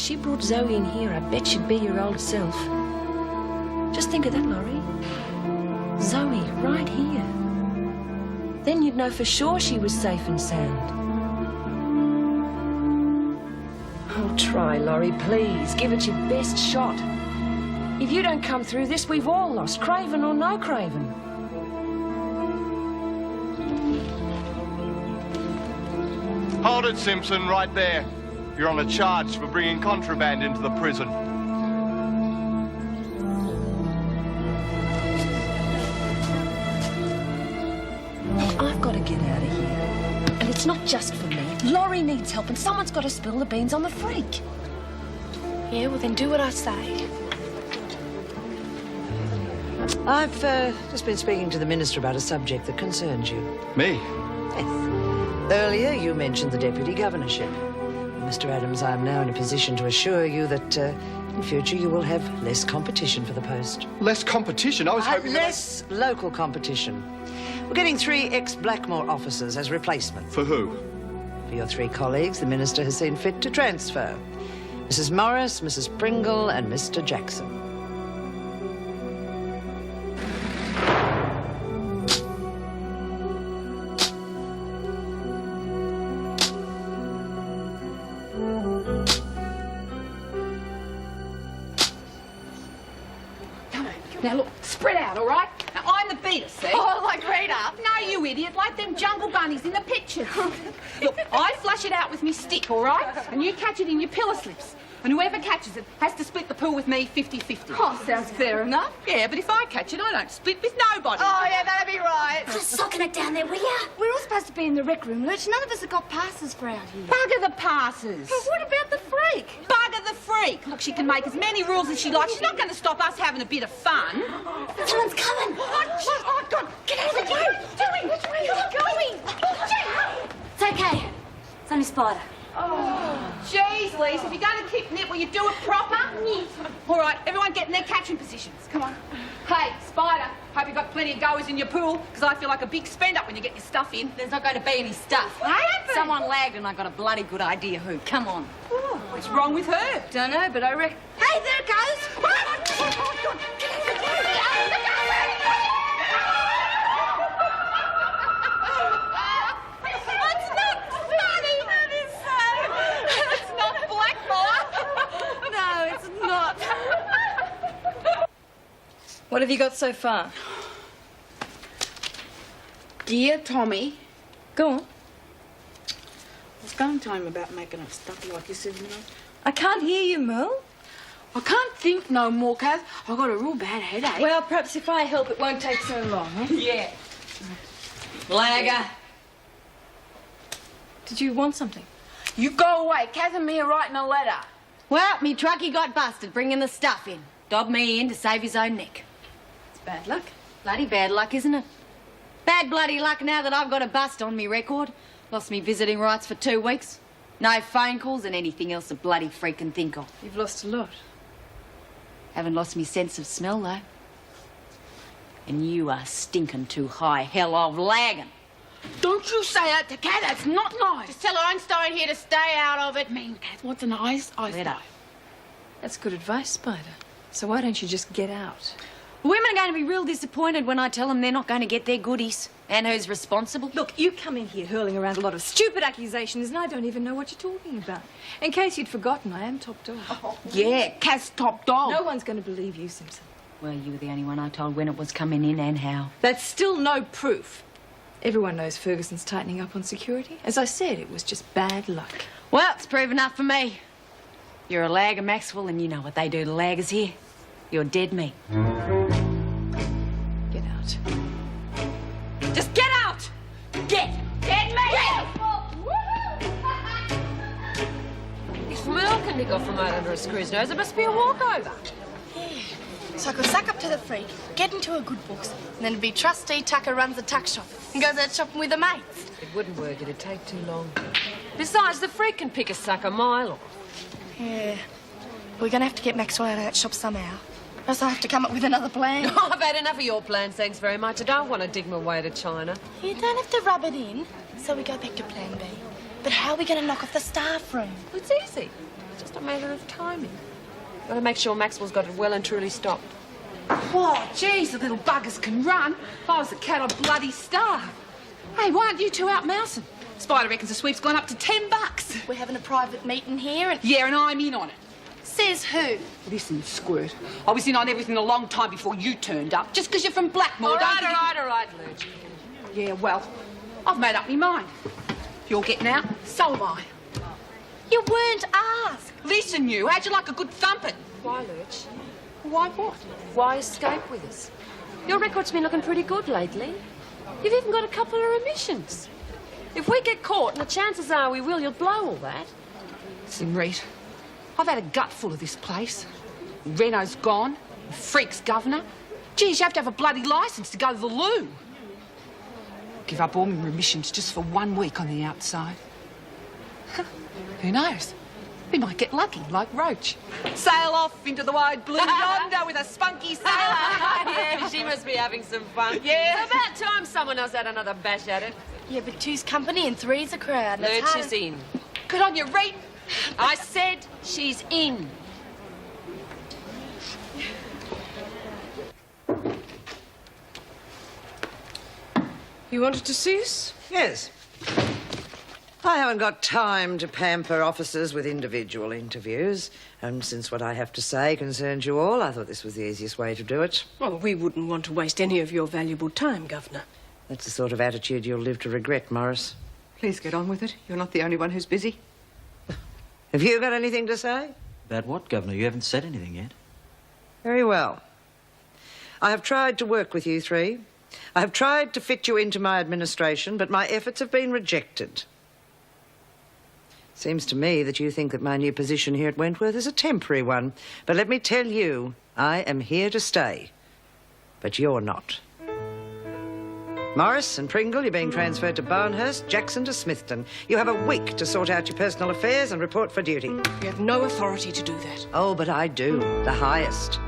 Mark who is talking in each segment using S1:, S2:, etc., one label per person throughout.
S1: she brought Zoe in here, I bet she'd be your older self. Just think of that, Laurie. Zoe, right here. Then you'd know for sure she was safe and sound. Oh, try, Laurie, please. Give it your best shot. If you don't come through this, we've all lost, Craven or no Craven.
S2: Hold it, Simpson, right there. You're on a charge for bringing contraband into the prison.
S1: I've got to get out of here. And it's not just for me. Laurie needs help and someone's got to spill the beans on the freak.
S3: Yeah, well then do what I say.
S4: I've just been speaking to the Minister about a subject that concerns you.
S2: Me?
S4: Yes. Earlier, you mentioned the Deputy Governorship. Mr. Adams, I am now in a position to assure you that in future you will have less competition for the post.
S2: Less competition? I was hoping
S4: less local competition. We're getting 3 ex-Blackmore officers as replacements.
S2: For who?
S4: For your 3 colleagues, the Minister has seen fit to transfer. Mrs. Morris, Mrs. Pringle, and Mr. Jackson.
S5: Now, look, spread out, all right? Now, I'm the beater, see?
S3: Oh, like Rita?
S5: No, you idiot, like them jungle bunnies in the pictures. Look, I flush it out with me stick, all right? And you catch it in your pillar slips. And whoever catches it has to split the pool with me 50-50.
S3: Oh, sounds fair enough.
S5: Yeah, but if I catch it, I don't split with nobody.
S3: Oh, yeah, that'd be right.
S6: Just socking it down there, will ya?
S3: We're all supposed to be in the rec room, Lurch. None of us have got passes for out here.
S5: Bugger the passes.
S3: But what about the freak?
S5: Bugger the freak. Look, she can make as many rules as she likes. She's not going to stop us having a bit of fun.
S6: Someone's coming.
S5: Oh, God. Get out of the way. Which way are you going?
S6: It's okay. It's only Spider.
S5: Oh, jeez, Lisa, if you're going to keep nip, will you do it proper? All right, everyone get in their catching positions. Come on. Hey, Spider, hope you've got plenty of goers in your pool, because I feel like a big spend-up when you get your stuff in.
S7: There's not going to be any stuff.
S5: What happened?
S7: Someone lagged and I got a bloody good idea who. Come on.
S5: Oh, what's wrong with her?
S3: Don't know, but I reckon...
S5: Hey, there it goes. Oh, God. Get out of the way.
S3: What have you got so far?
S8: Dear Tommy.
S3: Go on.
S8: I was going to him about making up stuff like you said, you know.
S3: I can't hear you, Merle.
S8: I can't think no more, Kath. I've got a real bad headache.
S3: Well, perhaps if I help, it won't take so long, eh?
S7: Yeah. Lagger.
S3: Did you want something?
S8: You go away. Kath and me are writing a letter.
S7: Well, me truckie got busted bringing the stuff in. Dobbed me in to save his own neck.
S3: It's bad luck.
S7: Bloody bad luck, isn't it? Bad bloody luck now that I've got a bust on me record. Lost me visiting rights for 2 weeks. No phone calls and anything else a bloody freak can think of.
S3: You've lost a lot.
S7: Haven't lost me sense of smell, though. And you are stinking too high hell of lagging.
S8: Don't you say that to Kath. That's not nice.
S5: Just tell her Einstein here to stay out of it.
S8: Mean, Kath, what's an Einstein?
S7: Let up.
S3: That's good advice, Spider. So why don't you just get out?
S7: Women are going to be real disappointed when I tell them they're not going to get their goodies. And who's responsible?
S3: Look, you come in here hurling around a lot of stupid accusations and I don't even know what you're talking about. In case you'd forgotten, I am top dog.
S8: Oh, yeah, Kath's top dog.
S3: No one's going to believe you, Simpson.
S7: Well, you were the only one I told when it was coming in and how.
S3: That's still no proof. Everyone knows Ferguson's tightening up on security. As I said, it was just bad luck.
S7: Well, it's proof enough for me. You're a lagger, Maxwell, and you know what they do to laggers here. You're dead meat.
S3: Get out.
S7: Just get out! Get dead meat!
S1: If Merle can nick off from out under a screw's nose, it must be a walkover.
S3: So I could suck up to the freak, get into a good books, and then it'd be Trustee Tucker runs the tuck shop and goes out shopping with the mates.
S1: It wouldn't work. It'd take too long. Besides, the freak can pick a sucker mile off.
S3: Yeah. We're going to have to get Maxwell out of that shop somehow. Or else I'll have to come up with another plan.
S1: Oh, I've had enough of your plans, thanks very much. I don't want to dig my way to China.
S3: You don't have to rub it in. So we go back to plan B. But how are we going to knock off the staff room?
S1: It's easy. Just a matter
S9: matter of timing. Got to make sure Maxwell's got it well and truly stopped.
S5: Oh, geez, the little buggers can run. If I was a cat, I'd bloody starve. Hey, why aren't you two out mousing? Spider reckons the sweep's gone up to $10.
S3: We're having a private meeting here and...
S5: Yeah, and I'm in on it.
S3: Says who?
S5: Listen, Squirt, I was in on everything a long time before you turned up. Just because you're from Blackmore,
S9: All right, Lurch.
S5: Yeah, well, I've made up my mind. If you're getting out, so am I.
S3: You weren't asked.
S5: Listen, you, how'd you like a good thumping?
S9: Why, Lurch?
S5: Why what?
S9: Why escape with us? Your record's been looking pretty good lately. You've even got a couple of remissions. If we get caught, and the chances are we will, you'll blow all that.
S5: Listen, Reed, I've had a gut full of this place. Reno's gone, the freak's governor. Geez, you have to have a bloody licence to go to the loo. Give up all my remissions just for 1 week on the outside. Who knows? We might get lucky, like Roach. Sail off into the wide blue yonder with a spunky sailor.
S9: Yeah, she must be having some fun.
S5: Yeah.
S9: It's about time someone else had another bash at it.
S3: Yeah, but two's company and three's a crowd. and it's
S9: Lurch
S3: hard-
S9: is in.
S5: Good on you, Reed.
S9: I said she's in. You wanted to see us?
S4: Yes. I haven't got time to pamper officers with individual interviews. And since what I have to say concerns you all, I thought this was the easiest way to do it.
S9: Well, we wouldn't want to waste any of your valuable time, Governor.
S4: That's the sort of attitude you'll live to regret, Morris.
S10: Please get on with it. You're not the only one who's busy.
S4: Have you got anything to say?
S11: About what, Governor? You haven't said anything yet.
S4: Very well. I have tried to work with you three. I have tried to fit you into my administration, but my efforts have been rejected. Seems to me that you think that my new position here at Wentworth is a temporary one. But let me tell you, I am here to stay. But you're not. Morris and Pringle, you're being transferred to Barnhurst, Jackson to Smithton. You have a week to sort out your personal affairs and report for duty.
S9: You have no authority to do that.
S4: Oh, but I do. The highest.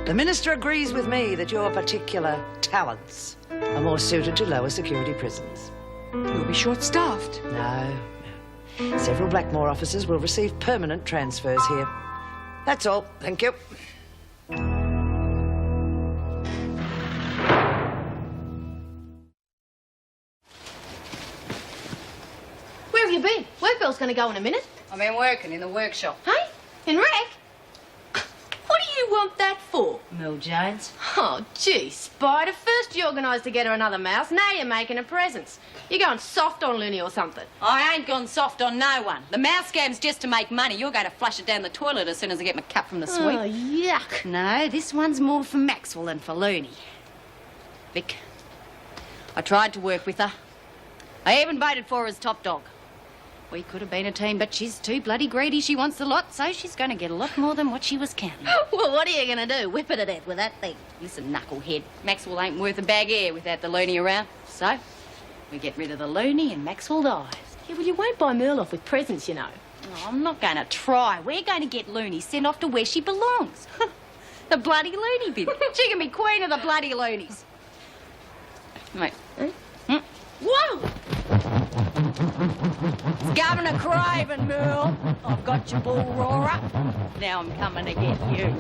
S4: The Minister agrees with me that your particular talents are more suited to lower security prisons.
S9: You'll be short-staffed.
S4: No. Several Blackmore officers will receive permanent transfers here. That's all. Thank you.
S3: Where have you been? Work bell's going to go in a minute.
S7: I've been working in the workshop.
S3: Hey? In rec? What do you want that for?
S7: Mill Jones.
S3: Oh, gee, Spider. First you organised to get her another mouse, now you're making her presents. You're going soft on Looney or something.
S7: I ain't gone soft on no one. The mouse scam's just to make money. You're going to flush it down the toilet as soon as I get my cut from the sweep.
S3: Oh, yuck.
S7: No, this one's more for Maxwell than for Looney. Vic, I tried to work with her. I even voted for her as top dog. We could have been a team, but she's too bloody greedy. She wants the lot, so she's going to get a lot more than what she was counting.
S3: Well, what are you going to do? Whip her to death with that thing?
S7: Listen, knucklehead, Maxwell ain't worth a bag of air without the Looney around. So, we get rid of the Looney and Maxwell dies.
S3: Yeah, well, you won't buy Merle off with presents, you know.
S7: Oh, I'm not going to try. We're going to get Looney sent off to where she belongs. The bloody Looney bin. She can be queen of the bloody Loonies. Wait. Whoa! It's Governor Craven, Merle. I've got your bull roarer. Now I'm coming to get you.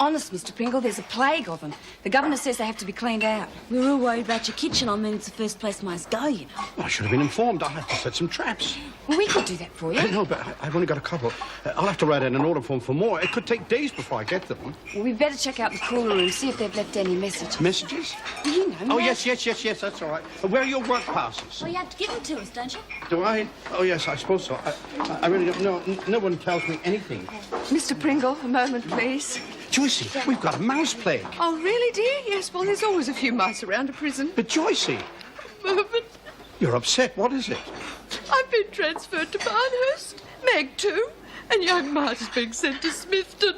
S12: Honest, Mr. Pringle, there's a plague of them. The governor says they have to be cleaned out. We were all worried about your kitchen. I mean, it's the first place mice go, you know.
S13: I should have been informed. I'll have to set some traps.
S12: Well, we could do that for you.
S13: No, but I've only got a couple. I'll have to write in an order form for more. It could take days before I get them.
S12: Well, we'd better check out the cooler room, see if they've left any messages.
S13: Messages?
S12: You know,
S13: Oh, yes, that's all right. Where are your work passes?
S6: Well, you have to give them to us, don't you?
S13: Do I? Oh, yes, I suppose so. I really don't know. No one tells me anything.
S10: Mr. Pringle, a moment, please.
S13: Joycey, we've got a mouse plague.
S10: Oh, really, dear? Yes, well, there's always a few mice around a prison.
S13: But Joycey, you're upset. What is it?
S10: I've been transferred to Barnhurst, Meg too, and young Marty's being sent to Smithton.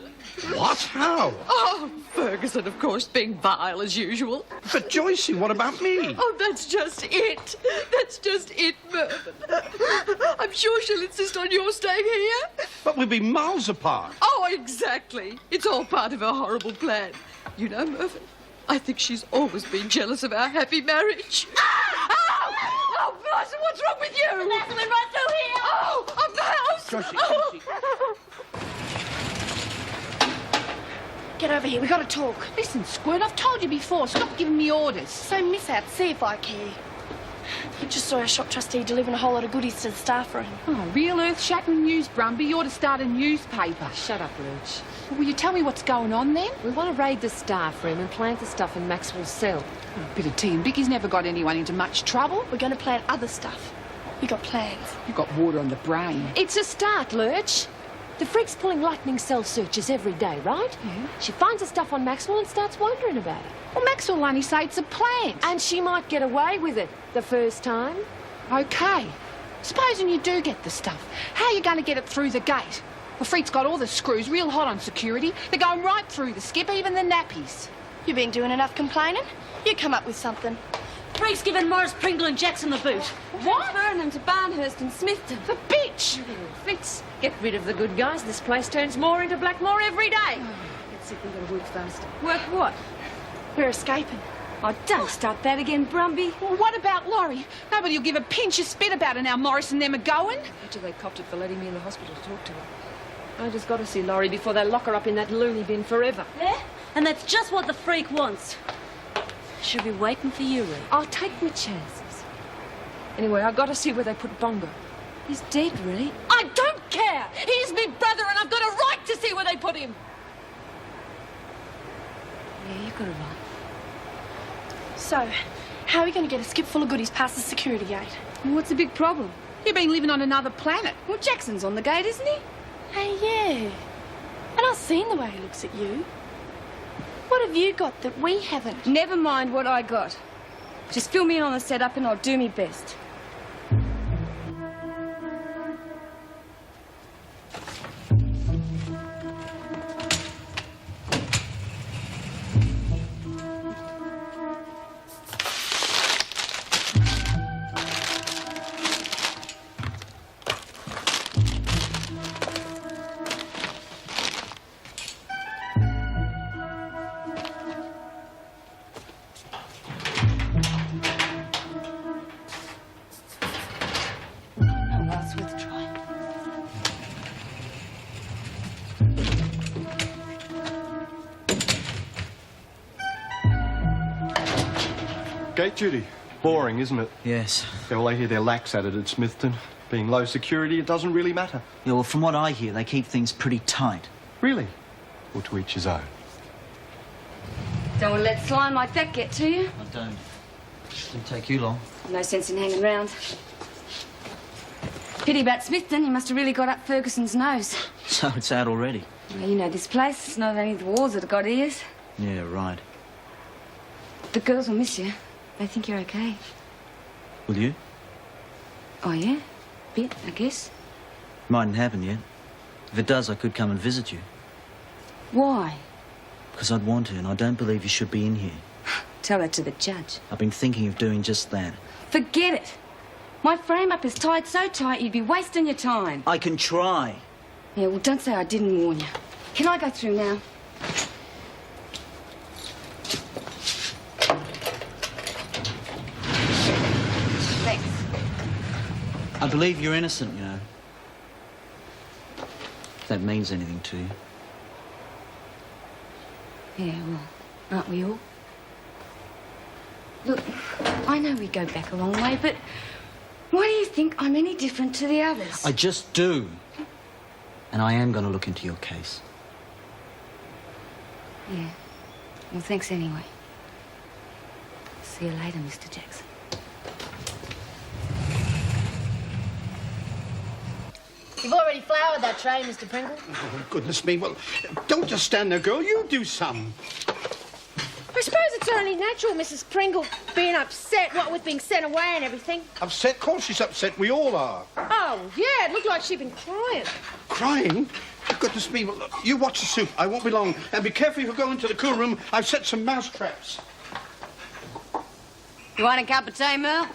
S13: What? How?
S10: Oh, Ferguson, of course, being vile as usual.
S13: But Joycey, what about me?
S10: Oh, that's just it. That's just it, Mervyn. I'm sure she'll insist on your staying here.
S13: But we'll be miles apart.
S10: Oh, exactly. It's all part of her horrible plan. You know, Mervyn, I think she's always been jealous of our happy marriage. Oh, Martha, what's wrong with you?
S6: The mouse went right through here.
S10: Oh, a
S13: Josie,
S3: Oh.
S13: Josie.
S3: Get over here, we gotta talk.
S5: Listen, Squirt, I've told you before, stop giving me orders.
S3: So, miss out, see if I care. Just saw our shop trustee delivering a whole lot of goodies to the staff room.
S5: Oh, real earth-shattering news, Brumby. You ought to start a newspaper.
S9: Shut up, Lurch.
S5: Well, will you tell me what's going on then?
S9: We want to raid the staff room and plant the stuff in Maxwell's cell.
S5: A bit of tea and Vicky's never got anyone into much trouble.
S3: We're going to plant other stuff. We got plans.
S5: You've got water on the brain.
S9: It's a start, Lurch. The freak's pulling lightning cell searches every day, right?
S5: Yeah.
S9: She finds the stuff on Maxwell and starts wondering about it.
S5: Well, Maxwell will only say it's a plant.
S9: And she might get away with it the first time.
S5: OK. Supposing you do get the stuff, how are you going to get it through the gate? The freak's got all the screws real hot on security. They're going right through the skip, even the nappies.
S3: You been doing enough complaining? You come up with something.
S6: Freak's giving Morris, Pringle and Jackson the boot.
S9: What? Transferring them to Barnhurst and Smithton.
S5: The bitch!
S9: Fitz, get rid of the good guys. This place turns more into Blackmore every day. Let's see if we gotta work faster.
S12: Work what?
S3: We're escaping.
S12: Oh, don't start that again, Brumby.
S5: Well, what about Laurie? Nobody will give a pinch of spit about her now Morris and them are going.
S9: After they copped it for letting me in the hospital to talk to her. I just got to see Laurie before they lock her up in that loony bin forever.
S6: Yeah? And that's just what the freak wants. She'll be waiting for you, Ree.
S9: I'll take my chances. Anyway, I got to see where they put Bongo.
S12: He's dead, Ree.
S9: I don't care! He's my brother and I've got a right to see where they put him!
S12: Yeah, you got it right.
S3: So, how are we going to get a skip full of goodies past the security gate?
S12: Well, what's the big problem?
S5: You've been living on another planet.
S12: Well, Jackson's on the gate, isn't he?
S3: Hey, yeah. And I've seen the way he looks at you. What have you got that we haven't?
S12: Never mind what I got. Just fill me in on the setup and I'll do me best.
S2: Gate duty. Boring, isn't it?
S11: Yes.
S2: Yeah, well, I hear they're lax at it at Smithton. Being low security, it doesn't really matter.
S11: Yeah, well, from what I hear, they keep things pretty tight.
S2: Really? Or to each his own.
S12: Don't want to let slime like that get to you.
S11: I don't. Didn't take you long.
S12: No sense in hanging round. Pity about Smithton. You must have really got up Ferguson's nose.
S11: So it's out already?
S12: Well, you know this place. It's not only the walls that have got ears.
S11: Yeah, right.
S12: The girls will miss you. They think you're okay.
S11: Will you?
S12: Oh, yeah? Bit, I guess.
S11: Mightn't happen yet. If it does, I could come and visit you.
S12: Why?
S11: Because I'd want to, and I don't believe you should be in here.
S12: Tell that to the judge.
S11: I've been thinking of doing just that.
S12: Forget it. My frame-up is tied so tight you'd be wasting your time.
S11: I can try.
S12: Yeah, well, don't say I didn't warn you. Can I go through now? Thanks.
S11: I believe you're innocent, you know. If that means anything to you.
S12: Yeah, well, aren't we all? Look, I know we go back a long way, but why do you think I'm any different to the others?
S11: I just do. And I am going to look into your case.
S12: Yeah. Well, thanks anyway. See you later, Mr. Jackson.
S6: You've already floured that tray, Mr. Pringle.
S13: Oh, goodness me. Well, don't just stand there, girl. You do some.
S9: I suppose it's only natural, Mrs. Pringle, being upset, what with being sent away and everything.
S13: Upset? Of course she's upset. We all are.
S9: Oh, yeah, it looked like she'd been crying.
S13: Crying? Goodness me. Well, look, you watch the soup. I won't be long. And be careful if you go into the cool room. I've set some mouse traps.
S12: You want a cup of tea, Merle?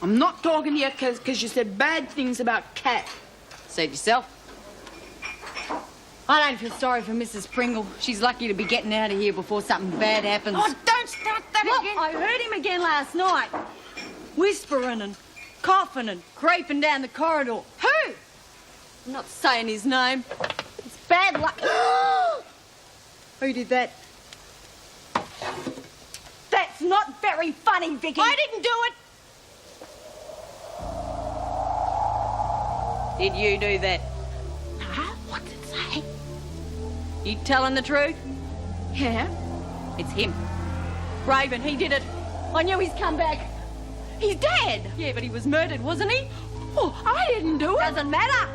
S8: I'm not talking to you because you said bad things about Cat.
S7: Said yourself. I don't feel sorry for Mrs. Pringle. She's lucky to be getting out of here before something bad happens.
S8: Oh, don't start that again.
S6: I heard him again last night. Whispering and coughing and
S7: Creeping down the corridor.
S8: Who?
S12: I'm not saying his name. It's bad luck. Who did that? That's not very funny, Vicky.
S5: I didn't do it. Did you do that?
S12: No, what did it say? You telling the truth?
S5: Yeah.
S12: It's him. Raven, he did it. I knew he's come back.
S5: He's dead.
S12: Yeah, but he was murdered, wasn't he?
S5: Oh, I didn't do it.
S12: Doesn't matter.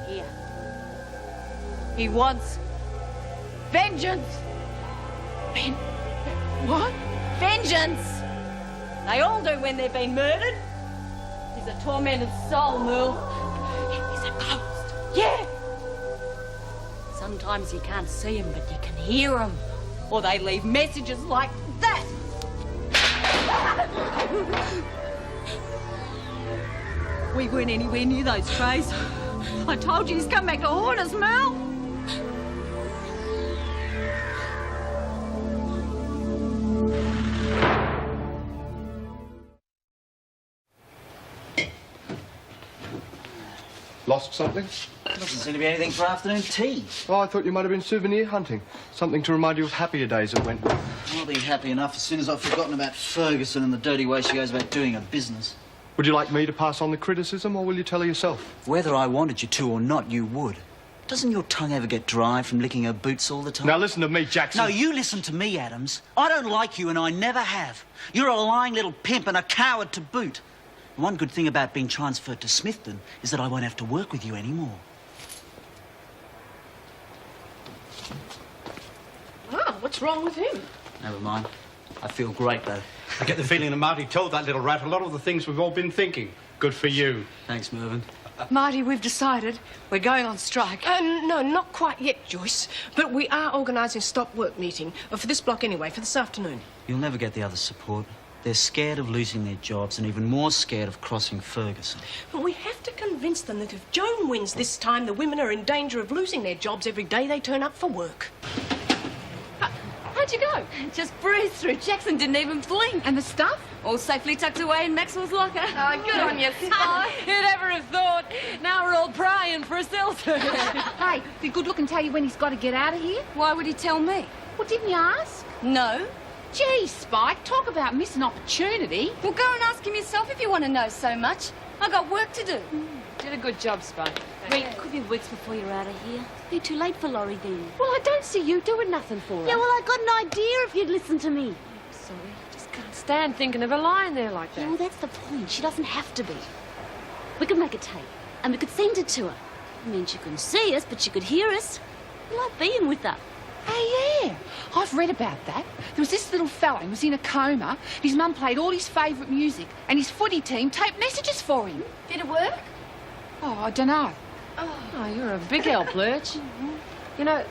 S12: He's here. He wants vengeance.
S5: What?
S12: Vengeance. They all do when they've been murdered. He's a tormented soul, Merle.
S5: He's a ghost.
S12: Yeah. Sometimes you can't see him, but you can hear him. Or they leave messages like that. We weren't anywhere near those trays. I told you he's come back to haunt us, Merle.
S2: Lost something?
S11: Doesn't seem to be anything for afternoon tea.
S2: Oh, I thought you might have been souvenir hunting. Something to remind you of happier days at Wentworth.
S11: I'll be happy enough as soon as I've forgotten about Ferguson and the dirty way she goes about doing her business.
S2: Would you like me to pass on the criticism, or will you tell her yourself?
S11: Whether I wanted you to or not, you would. Doesn't your tongue ever get dry from licking her boots all the time?
S2: Now listen to me, Jackson.
S11: No, you listen to me, Adams. I don't like you, and I never have. You're a lying little pimp and a coward to boot. And one good thing about being transferred to Smithton is that I won't have to work with you anymore.
S5: Oh, what's wrong with him?
S11: Never mind. I feel great, though.
S13: I get the feeling that Marty told that little rat a lot of the things we've all been thinking. Good for you.
S11: Thanks, Mervyn.
S10: Marty, we've decided we're going on strike.
S14: No, not quite yet, Joyce. But we are organising a stop work meeting, for this block anyway, for this afternoon.
S11: You'll never get the other support. They're scared of losing their jobs and even more scared of crossing Ferguson.
S14: But we have to convince them that if Joan wins this time, the women are in danger of losing their jobs every day they turn up for work.
S9: How'd you go?
S12: Just breezed through. Jackson didn't even blink.
S9: And the stuff?
S12: All safely tucked away in Maxwell's locker.
S9: Oh, good on you, Spy. Who'd ever have thought? Now we're all praying for a cell search.
S5: Hey, be good look and tell you when he's got to get out of here.
S12: Why would he tell me?
S5: Well, didn't you ask?
S12: No.
S5: Gee, Spike, talk about missing opportunity.
S12: Well, go and ask him yourself if you want to know so much. I got work to do.
S9: Did a good job, Spy.
S6: Wait, it could be weeks before you're out of here. Be too late for Laurie then.
S9: Well, I don't see you doing nothing for her.
S6: Yeah, well, I got an idea if you'd listen to me.
S9: Sorry, just can't stand thinking of her lying there like that.
S6: Yeah, well, that's the point. She doesn't have to be. We could make a tape, and we could send it to her. I mean, she couldn't see us, but she could hear us. We like being with her.
S5: Hey, yeah, I've read about that. There was this little fella who was in a coma. His mum played all his favourite music, and his footy team taped messages for him.
S3: Did it work?
S5: Oh, I don't know.
S9: Oh, you're a big help, Lurch. You know,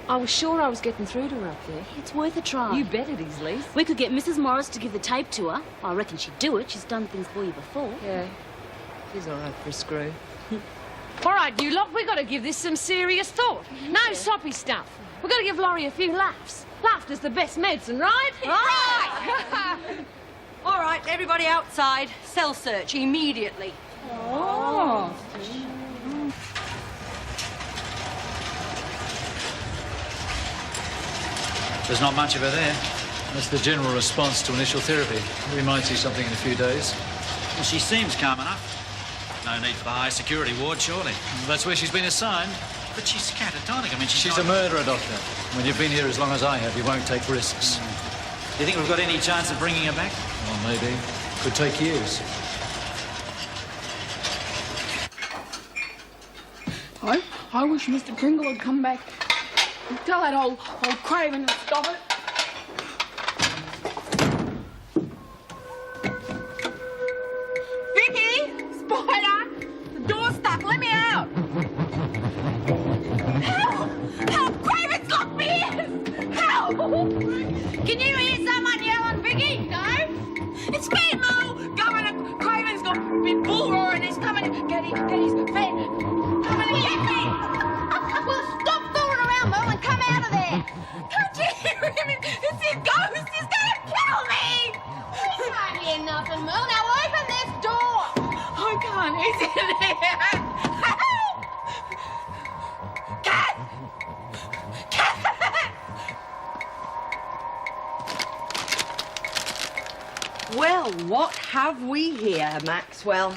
S9: I was sure I was getting through to her up there.
S6: It's worth a try.
S9: You bet it is, Lise.
S6: We could get Mrs. Morris to give the tape to her. I reckon she'd do it. She's done things for you before.
S9: Yeah, she's all right for a screw. All right, you lot, we've got to give this some serious thought. No soppy stuff. We've got to give Laurie a few laughs. Laughter's the best medicine, right?
S12: Right! All right, everybody outside. Cell search immediately.
S5: Oh.
S15: There's not much of her there. That's the general response to initial therapy. We might see something in a few days.
S11: Well, she seems calm enough. No need for the high security ward, surely.
S15: That's where she's been assigned.
S11: But she's catatonic. I mean,
S15: She's
S11: not...
S15: a murderer, Doctor. When you've been here as long as I have, you won't take risks.
S11: Do you think we've got any chance of bringing her back?
S15: Well, maybe. Could take years.
S5: I wish Mr. Pringle had come back. Tell that old Craven to stop it. Vicky! Spider! The door's stuck. Let me out! Help! Help! Craven's locked me in! Help!
S12: Can you hear someone yelling, Vicky?
S5: No? It's me, Mo! Governor Craven's got a big bull roar and he's coming to get his vet. Coming to get me!
S3: Well, stop fooling around, Mo, and come out of there.
S5: Can't you hear him? It's his ghost! He's gonna kill me!
S3: We can't hear nothing, Mo. Now open this door.
S5: I can't. He's in there.
S16: What have we here, Maxwell?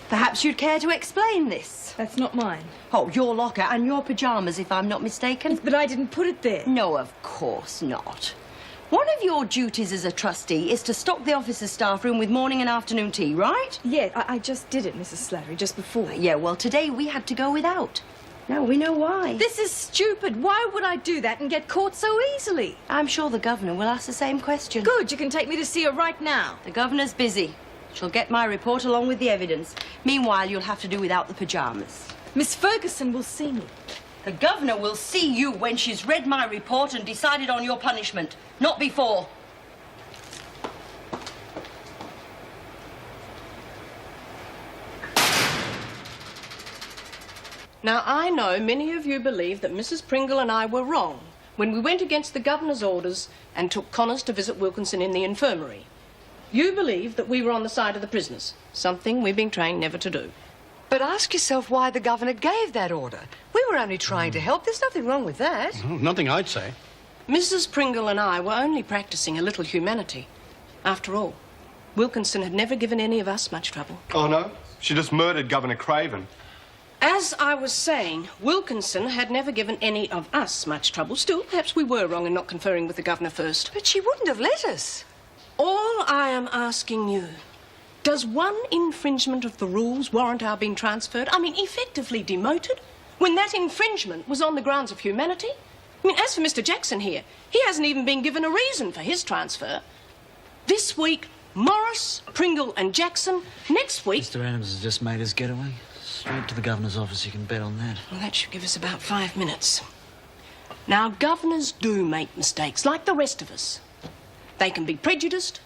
S16: Perhaps you'd care to explain this?
S12: That's not mine.
S16: Oh, your locker and your pyjamas, if I'm not mistaken.
S12: But I didn't put it there.
S16: No, of course not. One of your duties as a trustee is to stock the officer's staff room with morning and afternoon tea, right?
S12: Yeah, I just did it, Mrs. Slattery, just before.
S16: Yeah, well, today we had to go without. Now we know why.
S12: This is stupid. Why would I do that and get caught so easily?
S16: I'm sure the governor will ask the same question.
S12: Good, you can take me to see her right now.
S16: The governor's busy. She'll get my report along with the evidence. Meanwhile, you'll have to do without the pyjamas.
S12: Miss Ferguson will see me.
S16: The governor will see you when she's read my report and decided on your punishment, not before.
S14: Now, I know many of you believe that Mrs. Pringle and I were wrong when we went against the governor's orders and took Connors to visit Wilkinson in the infirmary. You believe that we were on the side of the prisoners, something we've been trained never to do.
S4: But ask yourself why the governor gave that order. We were only trying to help. There's nothing wrong with that.
S13: Nothing I'd say.
S14: Mrs. Pringle and I were only practicing a little humanity. After all, Wilkinson had never given any of us much trouble.
S2: Oh, no? She just murdered Governor Craven.
S14: As I was saying, Wilkinson had never given any of us much trouble. Still, perhaps we were wrong in not conferring with the governor first.
S4: But she wouldn't have let us.
S14: All I am asking you, does one infringement of the rules warrant our being transferred? I mean, effectively demoted, when that infringement was on the grounds of humanity? I mean, as for Mr. Jackson here, he hasn't even been given a reason for his transfer. This week, Morris, Pringle and Jackson. Next week...
S11: Mr. Adams has just made his getaway. Straight to the governor's office, you can bet on that.
S14: Well, that should give us about 5 minutes. Now, governors do make mistakes, like the rest of us. They can be prejudiced,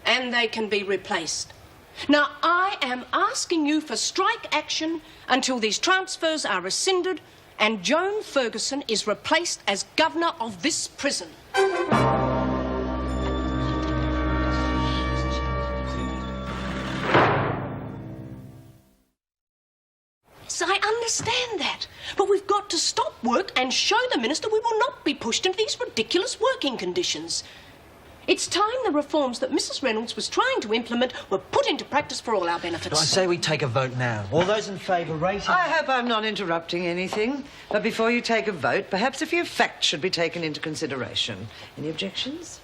S14: and they can be replaced. Now, I am asking you for strike action until these transfers are rescinded and Joan Ferguson is replaced as governor of this prison. Yes, I understand that. But we've got to stop work and show the minister we will not be pushed into these ridiculous working conditions. It's time the reforms that Mrs. Reynolds was trying to implement were put into practice for all our benefits.
S11: I say we take a vote now. All those in favour, raise your...
S4: I hope I'm not interrupting anything. But before you take a vote, perhaps a few facts should be taken into consideration. Any objections?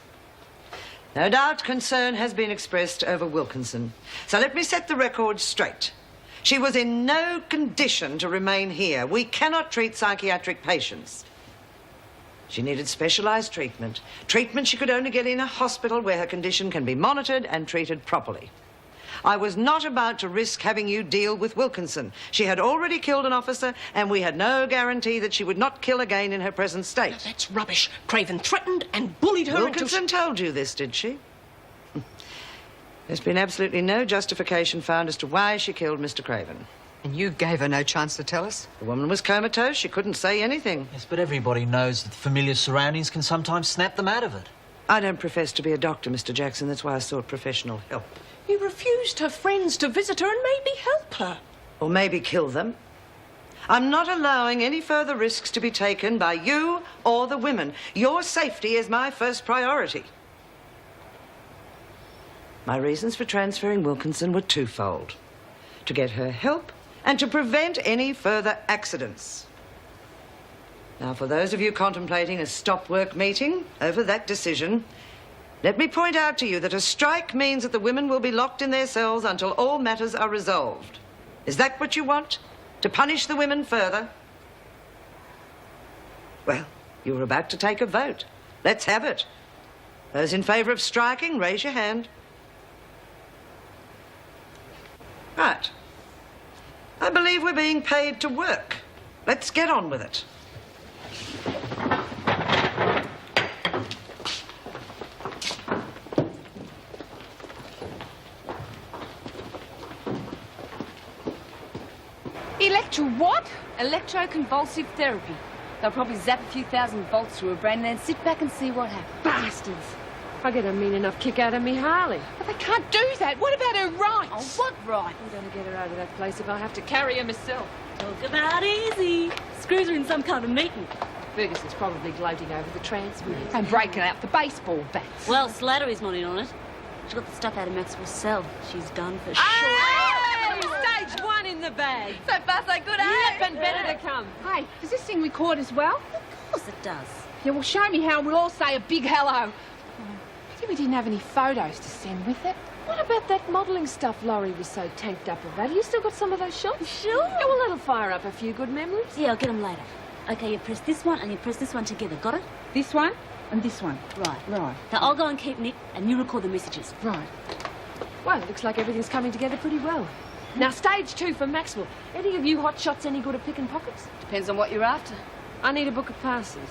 S4: No doubt concern has been expressed over Wilkinson. So let me set the record straight. She was in no condition to remain here. We cannot treat psychiatric patients. She needed specialised treatment. Treatment she could only get in a hospital where her condition can be monitored and treated properly. I was not about to risk having you deal with Wilkinson. She had already killed an officer, and we had no guarantee that she would not kill again in her present state.
S14: Now, that's rubbish. Craven threatened and bullied her
S4: Wilkinson told you this, did she? There's been absolutely no justification found as to why she killed Mr. Craven.
S17: And you gave her no chance to tell us?
S4: The woman was comatose. She couldn't say anything.
S11: Yes, but everybody knows that familiar surroundings can sometimes snap them out of it.
S4: I don't profess to be a doctor, Mr. Jackson. That's why I sought professional help.
S14: You refused her friends to visit her and maybe help her.
S4: Or maybe kill them. I'm not allowing any further risks to be taken by you or the women. Your safety is my first priority. My reasons for transferring Wilkinson were twofold. To get her help and to prevent any further accidents. Now, for those of you contemplating a stop-work meeting over that decision, let me point out to you that a strike means that the women will be locked in their cells until all matters are resolved. Is that what you want? To punish the women further? Well, you were about to take a vote. Let's have it. Those in favour of striking, raise your hand. Right. I believe we're being paid to work. Let's get on with it.
S12: What? Electroconvulsive therapy. They'll probably zap a few thousand volts through her brain and then sit back and see what happens.
S9: Bastards. I get a mean enough kick out of me Harley.
S5: But they can't do that. What about her rights?
S12: Oh, what right?
S9: I'm going to get her out of that place if I have to carry her myself.
S6: Talk about easy. Screws are in some kind of meeting.
S9: Ferguson's probably gloating over the transfer.
S5: And breaking out the baseball bats.
S6: Well, Slattery's not in on it. She got the stuff out of Maxwell's cell. She's done for sure.
S9: Hey! Stage 1 in the bag.
S3: So far, so good, eh?
S9: Yep, and better to come.
S5: Hey, does this thing record as well?
S6: Of course it does.
S5: Yeah, well, show me how and we'll all say a big hello. Pity we didn't have any photos to send with it.
S9: What about that modelling stuff Laurie was so tanked up about? You still got some of those shots?
S6: Sure.
S9: Yeah, well, that'll fire up a few good memories.
S6: Yeah, I'll get them later. Okay, you press this one and you press this one together. Got it?
S8: This one and this one.
S6: Right.
S8: Right.
S6: Now I'll go and keep Nick and you record the messages.
S9: Right. Well, it looks like everything's coming together pretty well. Now, stage 2 for Maxwell. Any of you hotshots any good at picking pockets?
S12: Depends on what you're after.
S9: I need a book of passes.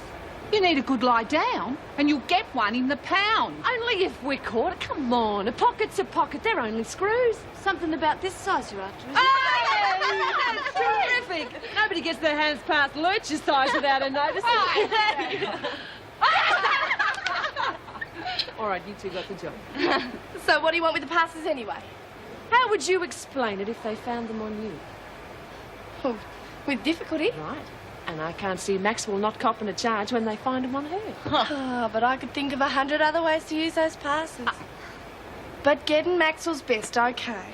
S5: You need a good lie down, and you'll get one in the pound.
S9: Only if we're caught. Come on, a pocket's a pocket. They're only screws.
S6: Something about this size you're after, isn't
S9: Hey, that's terrific. Nobody gets their hands past Lurch's size without a notice. All right, you two got the job.
S3: So what do you want with the passes anyway?
S9: How would you explain it if they found them on you?
S3: Oh, with difficulty.
S9: Right. And I can't see Maxwell not copping a charge when they find him on her.
S3: Oh, but I could think of 100 other ways to use those passes. But getting Maxwell's best, okay.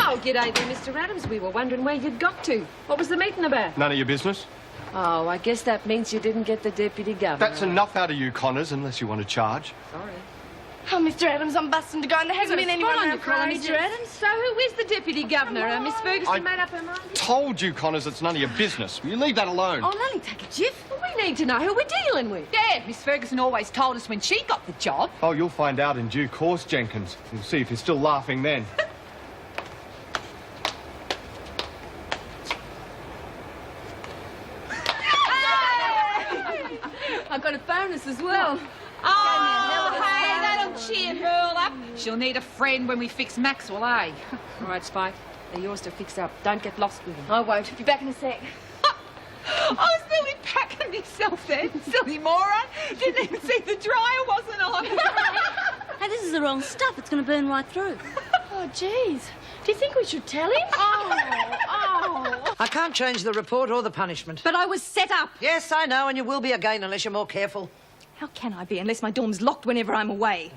S9: Oh, g'day there, Mr. Adams. We were wondering where you'd got to. What was the meeting about?
S2: None of your business.
S9: Oh, I guess that means you didn't get the deputy governor.
S2: That's enough out of you, Connors, unless you want to charge.
S9: Sorry.
S3: Oh, Mr. Adams, I'm busting to go, and there hasn't been anyone
S9: on
S3: around
S9: your
S3: for
S9: collar,
S3: ages.
S9: Mr. Adams. So who is the deputy governor? Miss Ferguson made up her mind?
S2: Told you, Connors, it's none of your business. You leave that alone.
S9: Oh, let me take a jiff. Well, we need to know who we're dealing with.
S5: Yeah, Miss Ferguson always told us when she got the job.
S2: Oh, you'll find out in due course, Jenkins. You'll see if you're still laughing then.
S12: I've got a bonus as well.
S5: Oh, hey, that'll cheer Merle up. She'll need a friend when we fix Maxwell, eh?
S9: All right, Spike. They're yours to fix up. Don't get lost with them.
S3: I won't. Be back in a sec.
S5: I was nearly packing myself then, silly moron. Didn't even see the dryer wasn't on.
S6: Hey, this is the wrong stuff. It's going to burn right through.
S3: Oh, jeez. Do you think we should tell him?
S5: Oh.
S4: I can't change the report or the punishment.
S12: But I was set up.
S4: Yes, I know, and you will be again unless you're more careful.
S12: How can I be unless my dorm's locked whenever I'm away?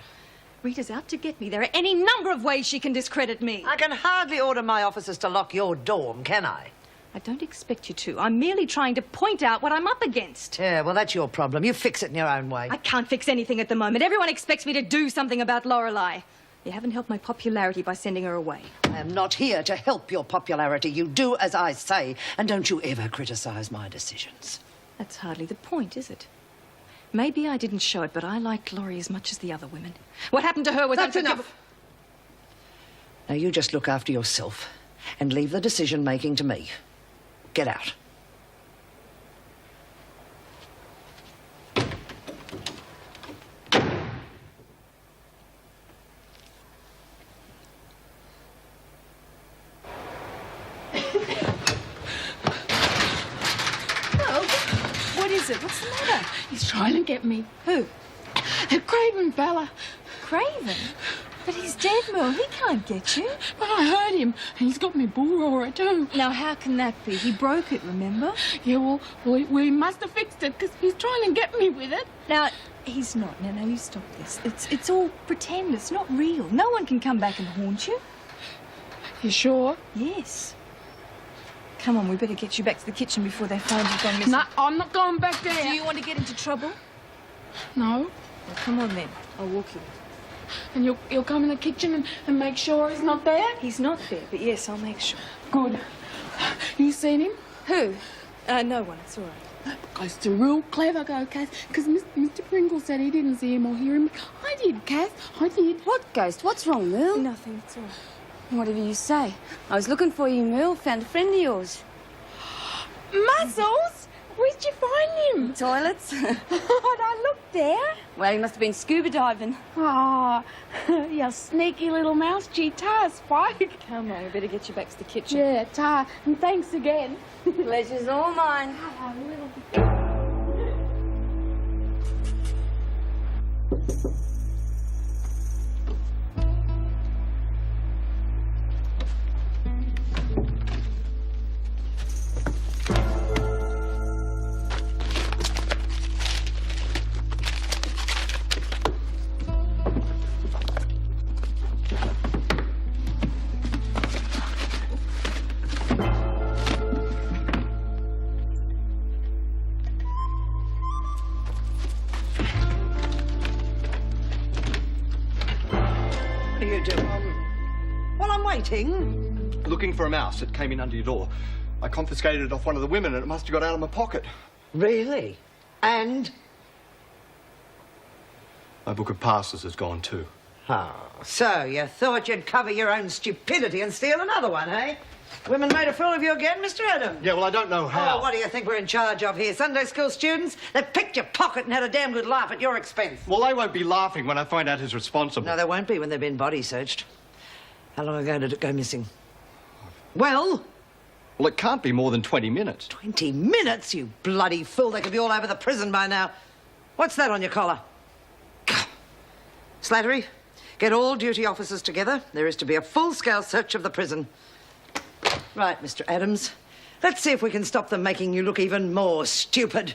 S12: Rita's out to get me. There are any number of ways she can discredit me.
S4: I can hardly order my officers to lock your dorm, can I?
S12: I don't expect you to. I'm merely trying to point out what I'm up against.
S4: Yeah, well, that's your problem. You fix it in your own way.
S12: I can't fix anything at the moment. Everyone expects me to do something about Lorelei. You haven't helped my popularity by sending her away.
S4: I am not here to help your popularity. You do as I say, and don't you ever criticise my decisions.
S12: That's hardly the point, is it? Maybe I didn't show it, but I liked Laurie as much as the other women. What happened to her was
S4: That's
S12: unforgivable.
S4: enough. Now, you just look after yourself and leave the decision-making to me. Get out.
S12: What is it? What's the matter?
S10: He's trying to get me.
S12: Who?
S10: That Craven fella.
S12: Craven? But he's dead, Merle. He can't get you.
S10: But I heard him, and he's got me bull roarer too.
S12: Now, how can that be? He broke it, remember?
S10: Yeah, well, we must have fixed it, because he's trying to get me with it.
S12: Now, he's not. Now, you stop this. It's all pretend. It's not real. No one can come back and haunt you.
S10: You sure?
S12: Yes. Come on, we better get you back to the kitchen before they find you've gone missing.
S10: No, I'm not going back there.
S12: Do you want to get into trouble?
S10: No.
S12: Well, come on then. I'll walk you.
S10: And you'll come in the kitchen and make sure he's not there?
S12: He's not there, but yes, I'll make sure.
S10: Good. You seen him?
S12: Who? No one. It's all right.
S10: Ghosts are real clever, go, Cass, because Mr. Pringle said he didn't see him or hear him. I did, Cass. I did.
S12: What ghost? What's wrong, Merle? Nothing. It's all right. Whatever you say. I was looking for you, Merle. Found a friend of yours.
S10: Muscles? Where'd you find him?
S12: Toilets.
S10: Did I look there?
S12: Well, he must have been scuba diving.
S10: Oh, you sneaky little mouse. Gee, tar, Spike.
S12: Come on, we better get you back to the kitchen.
S10: Yeah, tar. And thanks again.
S12: Pleasure's all mine.
S4: While I'm waiting.
S2: Looking for a mouse that came in under your door. I confiscated it off one of the women and it must have got out of my pocket.
S4: Really? And?
S2: My book of passes has gone too.
S4: Oh, so you thought you'd cover your own stupidity and steal another one, eh? Women made a fool of you again, Mr. Adams?
S2: Yeah, well, I don't know how.
S4: Oh, what do you think we're in charge of here? Sunday school students? They've picked your pocket and had a damn good laugh at your expense.
S2: Well, they won't be laughing when I find out who's responsible.
S4: No, they won't be when they've been body searched. How long ago did it go missing? Well?
S2: Well, it can't be more than 20 minutes.
S4: 20 minutes, you bloody fool. They could be all over the prison by now. What's that on your collar? Slattery, get all duty officers together. There is to be a full-scale search of the prison. Right, Mr. Adams. Let's see if we can stop them making you look even more stupid.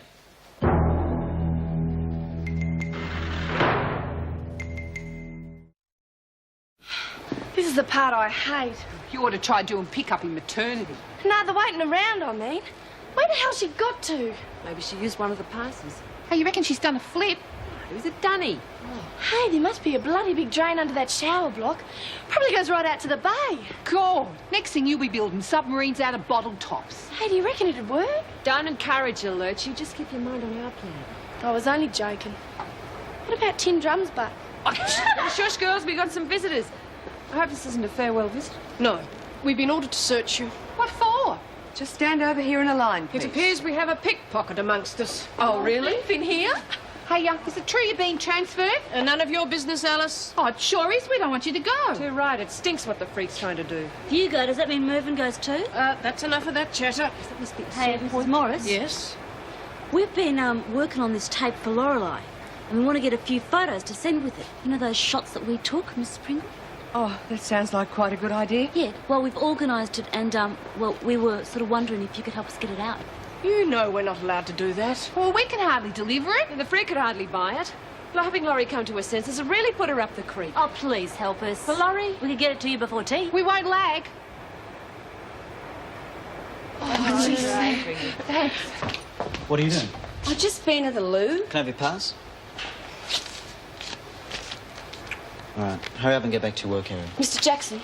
S3: This is the part I hate.
S5: You ought to try doing pick-up in maternity.
S3: No, the waiting around, I mean. Where the hell she got to?
S9: Maybe she used one of the passes.
S5: Hey, you reckon she's done a flip?
S9: It was a dunny.
S3: Hey, there must be a bloody big drain under that shower block. Probably goes right out to the bay.
S5: God, next thing you'll be building submarines out of bottle tops.
S3: Hey, do you reckon it'd work?
S9: Don't encourage her, Lurch. You just keep your mind on our plan.
S3: I was only joking. What about tin drums, but?
S9: Shush, girls, we got some visitors. I hope this isn't a farewell visit.
S14: No, we've been ordered to search you.
S5: What for?
S17: Just stand over here in a line, please.
S14: It appears we have a pickpocket amongst us.
S5: Oh, really? In here? Hey, is it true you're being transferred?
S14: None of your business, Alice.
S5: Oh, it sure is. We don't want you to go.
S9: Too right. It stinks what the freak's trying to do.
S6: If you go, does that mean Mervyn goes too?
S14: That's enough of that chatter.
S6: That must be hey, Mrs. Morris.
S14: Yes?
S6: We've been working on this tape for Lorelei, and we want to get a few photos to send with it. You know those shots that we took, Mrs. Pringle?
S17: Oh, that sounds like quite a good idea.
S6: Yeah, well, we've organised it, and, well, we were sort of wondering if you could help us get it out.
S14: You know we're not allowed to do that.
S5: Well, we can hardly deliver it.
S9: And the freak could hardly buy it. But having Laurie come to her senses and really put her up the creek.
S6: Oh, please help us.
S9: For Laurie?
S6: We could get it to you before tea.
S5: We won't lag.
S6: Oh,
S5: geez. Thanks.
S11: What are you doing?
S12: I've just been at the loo.
S11: Can I have your pass? All right, hurry up and get back to your work area.
S12: Mr. Jackson,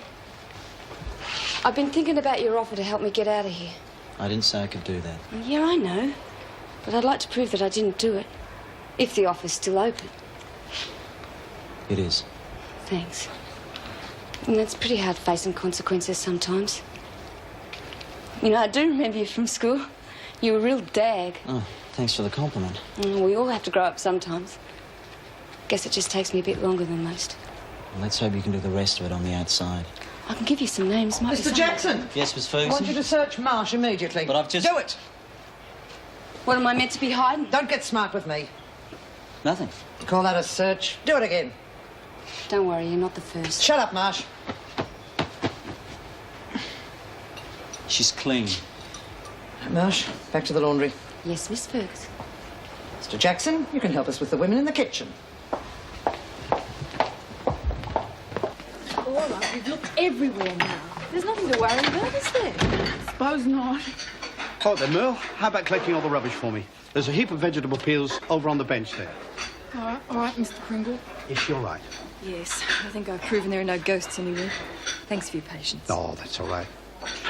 S12: I've been thinking about your offer to help me get out of here.
S11: I didn't say I could do that.
S12: Yeah, I know. But I'd like to prove that I didn't do it. If the offer's still open.
S11: It is.
S12: Thanks. And that's pretty hard facing consequences sometimes. You know, I do remember you from school. You were a real dag.
S11: Oh, thanks for the compliment.
S12: We all have to grow up sometimes. Guess it just takes me a bit longer than most.
S11: Well, let's hope you can do the rest of it on the outside.
S12: I can give you some names. Might be
S4: Mr.
S12: some-
S4: Jackson!
S11: Yes, Miss
S4: I
S11: Ferguson?
S4: want you to search Marsh immediately.
S11: But I've just...
S4: Do it!
S12: What am I meant to be hiding?
S4: Don't get smart with me.
S11: Nothing.
S4: Call that a search. Do it again.
S12: Don't worry, you're not the first.
S4: Shut up, Marsh.
S11: She's clean.
S4: Marsh, back to the laundry.
S12: Yes, Miss Ferguson.
S4: Mr. Jackson, you can help us with the women in the kitchen.
S9: All right, we've looked everywhere now. There's nothing to worry about, is there?
S8: Suppose not.
S13: Oh, then, Merle, how about collecting all the rubbish for me? There's a heap of vegetable peels over on the bench there.
S8: All right, Mr. Pringle.
S13: Is you're right?
S12: Yes, I think I've proven there are no ghosts anywhere. Thanks for your patience.
S13: Oh, that's all right.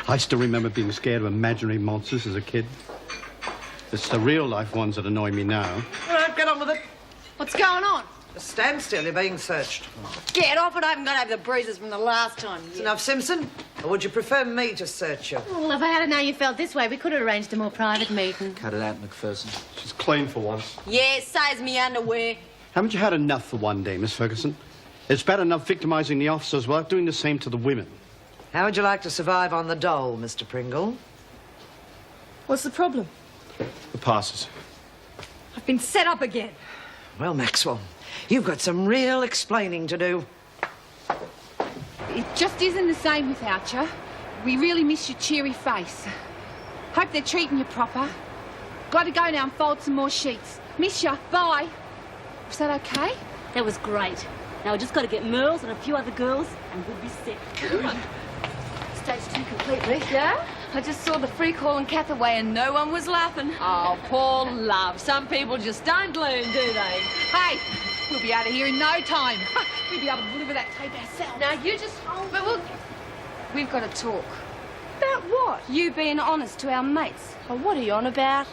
S13: I still remember being scared of imaginary monsters as a kid. It's the real-life ones that annoy me now.
S4: All right, get on with it.
S5: What's going on?
S4: Just stand still. You're being searched.
S16: Get off it. I haven't got over the bruises from the last time.
S4: It's enough, Simpson? Or would you prefer me to search you?
S18: Well, if I had known you felt this way, we could have arranged a more private meeting.
S11: Cut it out, McPherson.
S2: She's clean for once.
S16: Yeah, saves me underwear.
S13: Haven't you had enough for one day, Miss Ferguson? It's bad enough victimising the officers without doing the same to the women.
S4: How would you like to survive on the dole, Mr. Pringle?
S12: What's the problem?
S2: The passes.
S12: I've been set up again.
S4: Well, Maxwell, you've got some real explaining to do.
S5: It just isn't the same without you. We really miss your cheery face. Hope they're treating you proper. Got to go now and fold some more sheets. Miss you. Bye. Was that okay?
S6: That was great. Now we just got to get Merles and a few other girls, and we'll be set.
S12: Stage 2 completely. Yeah? I just saw the freak hauling Kath away and no one was laughing.
S9: Oh, poor love. Some people just don't learn, do they?
S5: Hey, We'll be out of here in no time. We'll be able to deliver that tape ourselves.
S9: Now, you just hold...
S12: But we've got to talk.
S3: About what?
S12: You being honest to our mates.
S3: Oh, what are you on about?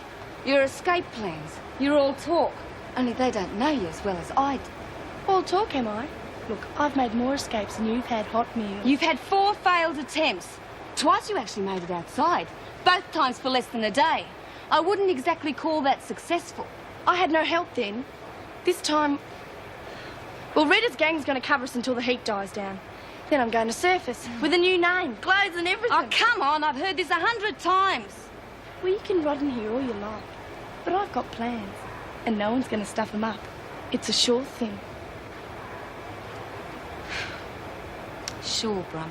S12: Your escape plans. You're all talk. Only they don't know you as well as I do.
S3: All talk, am I? Look, I've made more escapes than you've had hot meals.
S12: You've had 4 failed attempts. Twice you actually made it outside. Both times for less than a day. I wouldn't exactly call that successful.
S3: I had no help then. This time... Well, Rita's gang's going to cover us until the heat dies down. Then I'm going to surface with a new name, clothes and everything.
S12: Oh, come on. I've heard this 100 times.
S3: Well, you can rot in here all you like. But I've got plans. And no one's going to stuff them up. It's a sure thing.
S12: Sure, Brum.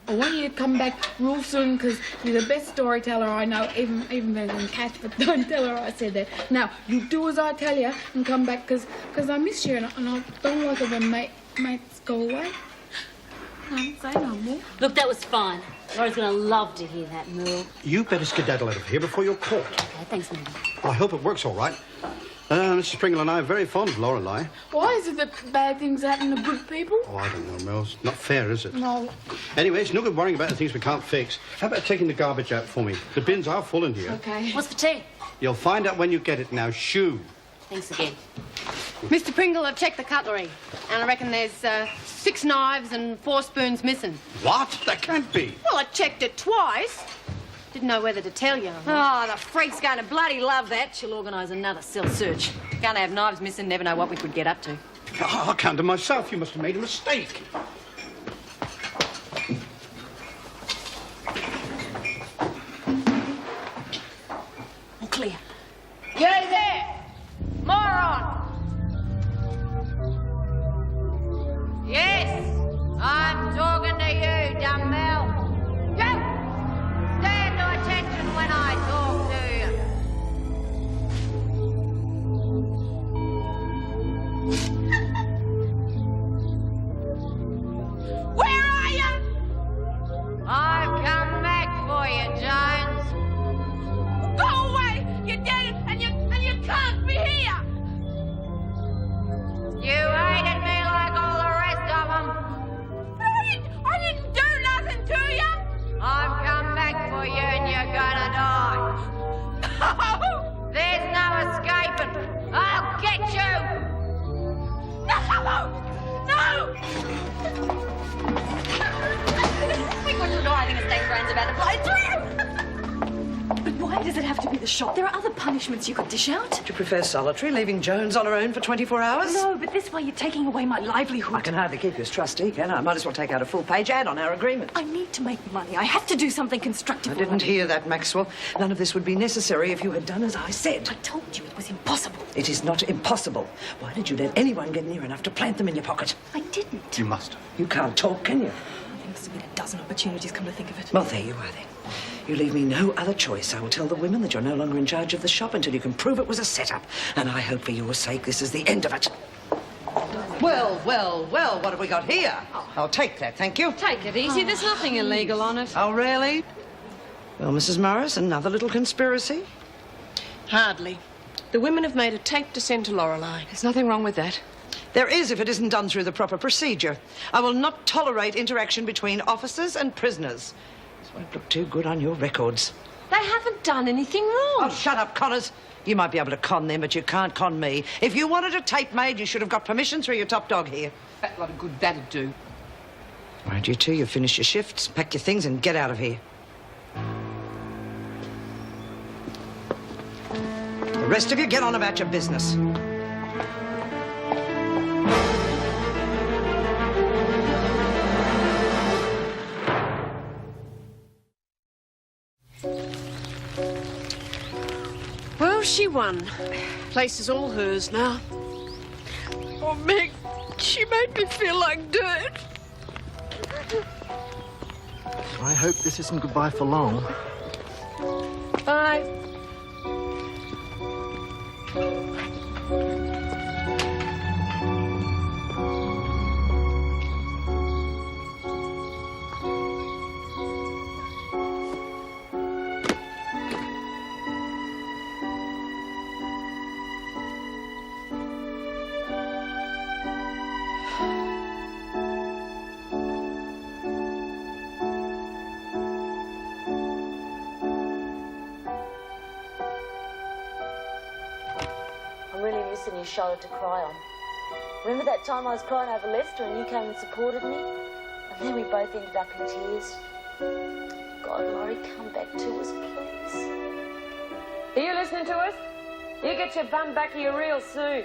S8: I want you to come back real soon because you're the best storyteller I know, even better than Kath, but don't tell her I said that. Now, you do as I tell you and come back because I miss you and I don't like it when mates go away. No, say no more.
S18: Look, that was fine. Laurie's going to love to hear that, Merle.
S13: You better skedaddle out of here before you're caught.
S18: Okay, thanks, Mum.
S13: I hope it works all right. Mrs. Pringle and I are very fond of Lorelei.
S8: Why is it that bad things happen to good people?
S13: Oh, I don't know, Mel. It's not fair, is it?
S8: No.
S13: Anyway, it's no good worrying about the things we can't fix. How about taking the garbage out for me? The bins are full in here.
S8: Okay.
S18: What's for tea?
S13: You'll find out when you get it now. Shoo.
S18: Thanks again.
S19: Mr. Pringle, I've checked the cutlery, and I reckon there's 6 knives and 4 spoons missing.
S13: What? That can't be.
S19: Well, I checked it twice. Didn't know whether to tell you.
S7: Oh, the freak's going to bloody love that. She'll organise another cell search. Gonna have knives missing, never know what we could get up to.
S13: Oh, I counted myself. You must have made a mistake.
S7: All clear.
S19: You there, moron! Yes, I'm talking to you, dumbbell. You stand to attention when I talk to you. Where are you? I've come back for you, Jones. Go away! You're dead and you can't be here! You hated me like all the rest of them. I didn't do nothing to you. I've come back for you and you're gonna die. No! There's no escaping. I'll get you. No!
S12: We couldn't do anything to stay friends about the place.
S17: But why does it have to be the shop? There are other punishments you could dish out.
S4: Do you prefer solitary, leaving Jones on her own for 24 hours?
S17: No, but this way you're taking away my livelihood.
S4: I can hardly keep you as trustee, can I? I might as well take out a full-page ad on our agreement.
S17: I need to make money. I have to do something constructive.
S4: I didn't hear that, Maxwell. None of this would be necessary if you had done as I said.
S17: I told you it was impossible.
S4: It is not impossible. Why did you let anyone get near enough to plant them in your pocket?
S17: I didn't.
S13: You must have.
S4: You can't talk, can you?
S17: There must have been a dozen opportunities, come to think of it.
S4: Well, there you are, then. You leave me no other choice. I will tell the women that you're no longer in charge of the shop until you can prove it was a setup. And I hope for your sake this is the end of it. Well, well, well, what have we got here? I'll take that, thank you.
S9: Take it easy. There's nothing illegal on it.
S4: Oh, really? Well, Mrs. Morris, another little conspiracy?
S14: Hardly. The women have made a tape to send to Lorelei.
S17: There's nothing wrong with that.
S4: There is if it isn't done through the proper procedure. I will not tolerate interaction between officers and prisoners. This won't look too good on your records.
S9: They haven't done anything wrong.
S4: Oh, shut up, Connors. You might be able to con them, but you can't con me. If you wanted a tape made, you should have got permission through your top dog here.
S5: Fat lot of good that'd do.
S4: Right, you two, you finish your shifts, pack your things and get out of here. The rest of you, get on about your business.
S14: Well, she won. Place is all hers now.
S10: Oh, Meg, she made me feel like dirt.
S20: I hope this isn't goodbye for long.
S14: Bye.
S6: voice and your shoulder to cry on. Remember that time I was crying over Lester and you came and supported me? And then we both ended up in tears. God, Laurie, come back to us, please.
S9: Are you listening to us? You get your bum back here real soon.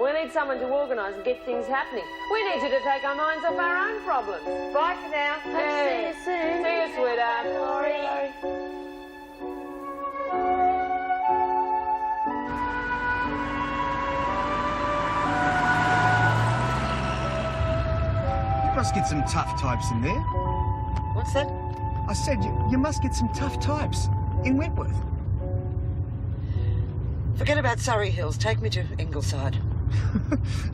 S9: We need someone to organise and get things happening. We need you to take our minds off our own problems. Bye for now.
S6: Hope to see you soon.
S9: See you, sweetheart.
S6: Laurie.
S21: You must get some tough types in there.
S4: What's that?
S21: I said you must get some tough types in Wentworth.
S4: Forget about Surrey Hills. Take me to Ingleside.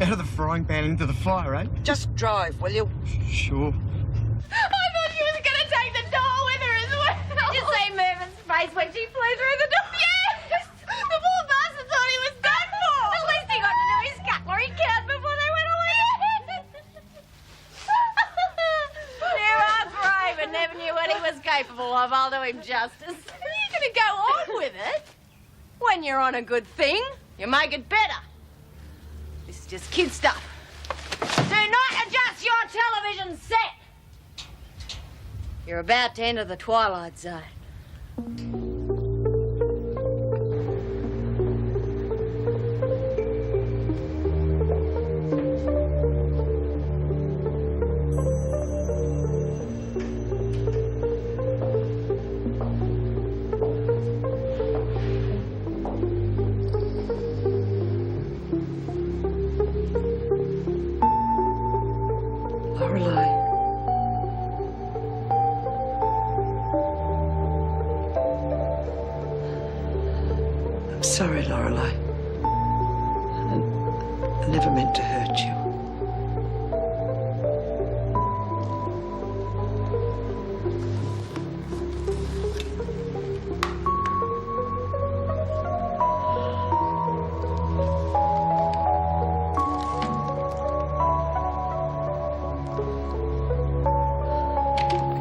S21: Out of the frying pan into the fire, eh?
S4: Just drive, will you?
S21: Sure.
S19: I thought she was going to take the doll with her as well. Did you see Mervin's face when she flew through the door? Yes! The poor bastard thought he was done for. At least he got to do his cutlery count before they went away.
S14: You are brave and never knew what he was capable of. I'll do him justice. Are you going to go on with it? When you're on a good thing, you make it better. This is just kid stuff. Do not adjust your television set. You're about to enter the twilight zone.
S4: I'm sorry, Lorelei. I never meant to hurt you.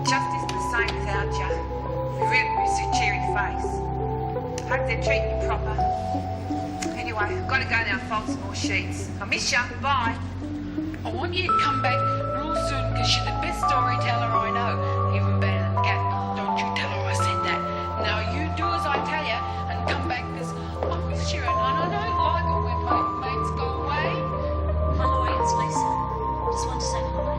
S5: Just isn't the same without you. You really miss your cheery face. Hope they're treating you proper. Anyway, I've got to go now and fold some more sheets. I miss you. Bye.
S8: I want you to come back real soon because you're the best storyteller I know. Even better than Kat. Don't you tell her I said that. Now you do as I tell you and come back because I miss you and I don't like it when my mates go away.
S6: Hi, Laurie, it's Lisa. Just want to say hi.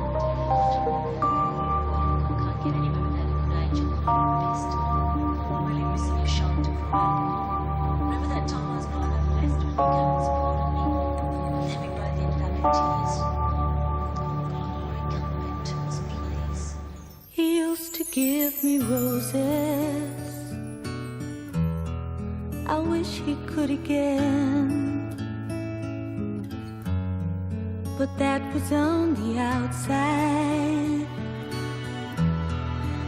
S6: I can't get any better than an angel. I'm pissed. I'm really missing your shoulder to cry on. Remember that time I was crying over Lester and you came and supported me? And then we both ended up in tears. Laurie, come back to us, please.
S22: He used to give me roses. I wish he could again. But that was on the outside,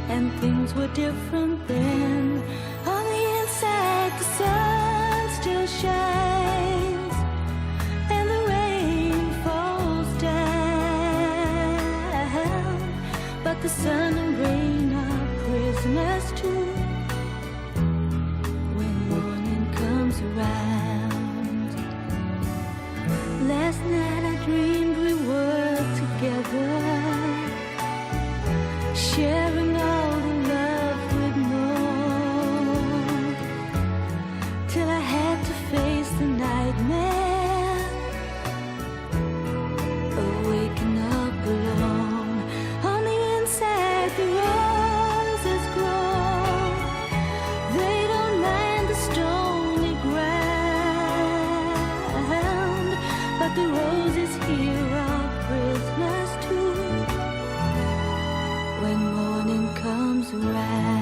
S22: and things were different then. On the inside, the sun still shines, and the rain falls down. But the sun and rain are prisoners too when morning comes around. Last night I dreamed we were together, sharing all the love we'd known, till I had to face the nightmare of waking up alone. On the inside, the roses grow. They don't mind the stony ground, but the roses here are prisoners too when morning comes around.